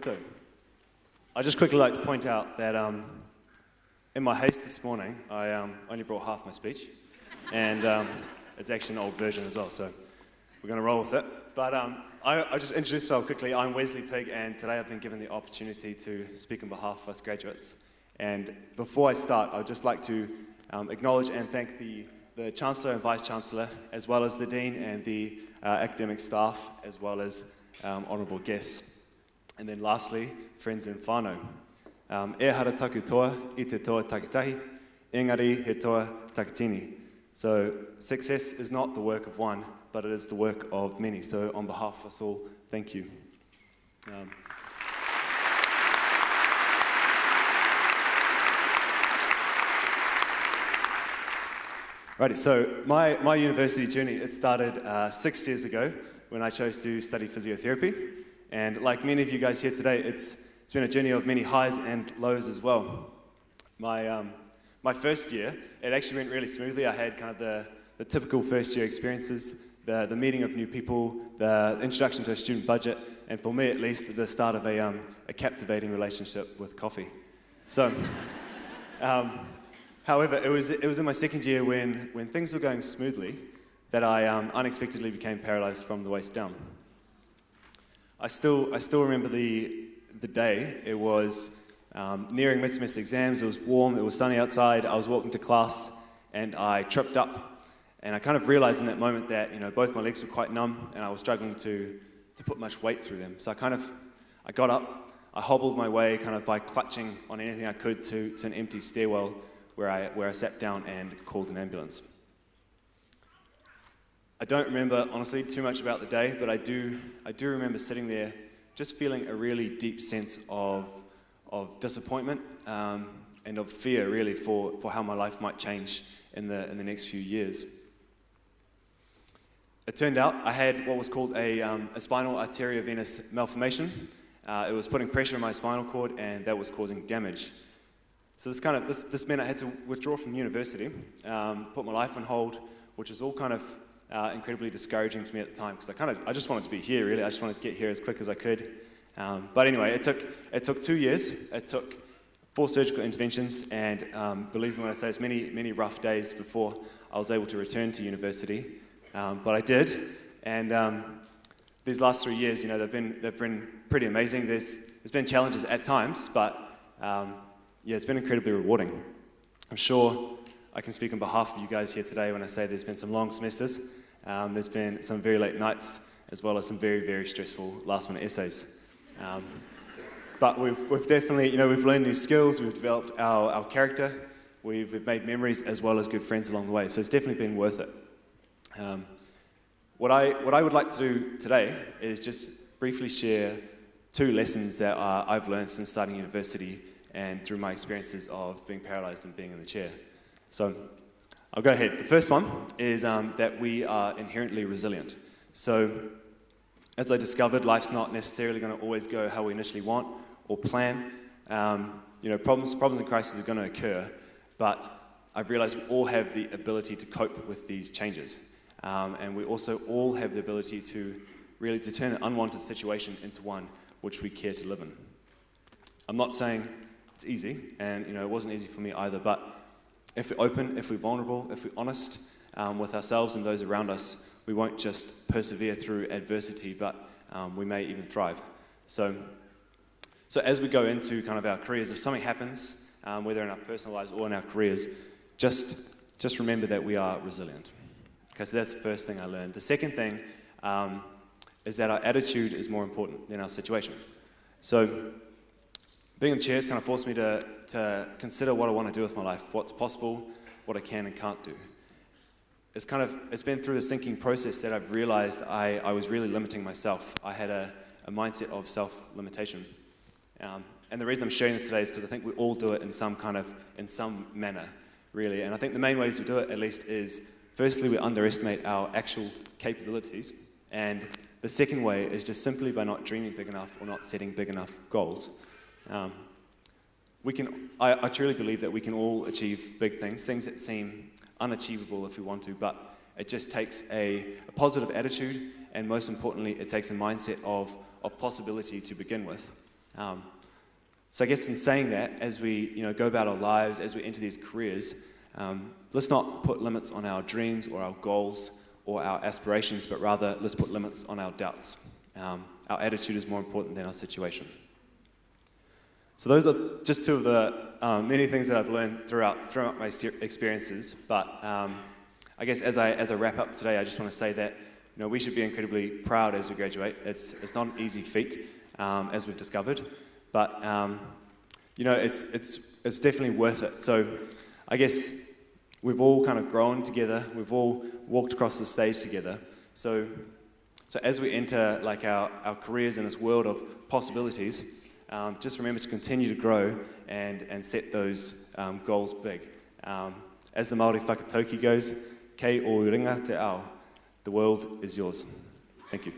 koutou. I'd just quickly like to point out that in my haste this morning, I only brought half my speech, and it's actually an old version as well, so we're going to roll with it. But I just introduced myself quickly. I'm Wesley Pigg, and today I've been given the opportunity to speak on behalf of us graduates. And before I start, I'd just like to acknowledge and thank the Chancellor and Vice-Chancellor, as well as the Dean and the academic staff, as well as honourable guests. And then lastly, friends and whānau. E hara taku toa, I te toa takitahi, engari he toa takitini. So success is not the work of one, but it is the work of many. So on behalf of us all, thank you. Righty, so my university journey, it started 6 years ago when I chose to study physiotherapy. And like many of you guys here today, it's been a journey of many highs and lows as well. My first year, it actually went really smoothly. I had kind of the typical first year experiences, the meeting of new people, the introduction to a student budget, and for me at least, the start of a captivating relationship with coffee. So, however, it was in my second year when things were going smoothly that I unexpectedly became paralysed from the waist down. I still remember the day. It was nearing mid-semester exams. It was warm. It was sunny outside. I was walking to class, and I tripped up. And I kind of realised in that moment that both my legs were quite numb, and I was struggling to put much weight through them. So I got up. I hobbled my way kind of by clutching on anything I could to an empty stairwell where I sat down and called an ambulance. I don't remember, honestly, too much about the day, but I do remember sitting there just feeling a really deep sense of disappointment and of fear, really, for how my life might change in the next few years. It turned out I had what was called a spinal arteriovenous malformation. It was putting pressure on my spinal cord, and that was causing damage. So this meant I had to withdraw from university, put my life on hold, which was all kind of incredibly discouraging to me at the time, because I just wanted to be here, really. I just wanted to get here as quick as I could. But anyway, it took 2 years. It took 4 surgical interventions, and believe me when I say it's many rough days before I was able to return to university. But I did, and these last 3 years, they've been pretty amazing. There's been challenges at times, but yeah, it's been incredibly rewarding. I'm sure I can speak on behalf of you guys here today when I say there's been some long semesters. There's been some very late nights, as well as some very, very stressful last-minute essays. But we've definitely, we've learned new skills, we've developed our character, we've made memories as well as good friends along the way, so it's definitely been worth it. What I would like to do today is just briefly share 2 lessons that I've learned since starting university and through my experiences of being paralysed and being in the chair. So I'll go ahead. The first one is that we are inherently resilient. So as I discovered, life's not necessarily going to always go how we initially want or plan. Problems and crises are going to occur, but I've realised we all have the ability to cope with these changes. And we also all have the ability to really turn an unwanted situation into one which we care to live in. I'm not saying it's easy, and it wasn't easy for me either, but if we're open, if we're vulnerable, if we're honest with ourselves and those around us, we won't just persevere through adversity, but we may even thrive. So as we go into kind of our careers, if something happens, whether in our personal lives or in our careers, just remember that we are resilient. Okay, so that's the first thing I learned. The second thing is that our attitude is more important than our situation. So being in the chair has kind of forced me to consider what I want to do with my life, what's possible, what I can and can't do. It's been through this thinking process that I've realized I was really limiting myself. I had a mindset of self-limitation. And the reason I'm sharing this today is because I think we all do it in some manner, really. And I think the main ways we do it, at least, is firstly, we underestimate our actual capabilities. And the second way is just simply by not dreaming big enough or not setting big enough goals. I truly believe that we can all achieve big things that seem unachievable if we want to, but it just takes a positive attitude, and most importantly, it takes a mindset of possibility to begin with. So I guess in saying that, as we go about our lives, as we enter these careers, let's not put limits on our dreams or our goals or our aspirations, but rather let's put limits on our doubts. Our attitude is more important than our situation. So those are just two of the many things that I've learned throughout my experiences. But I guess as I wrap up today, I just want to say that we should be incredibly proud as we graduate. It's not an easy feat, as we've discovered, but it's definitely worth it. So I guess we've all kind of grown together. We've all walked across the stage together. So as we enter like our careers in this world of possibilities, just remember to continue to grow and set those goals big. As the Māori whakatauki goes, kei o ringa te ao, the world is yours. Thank you.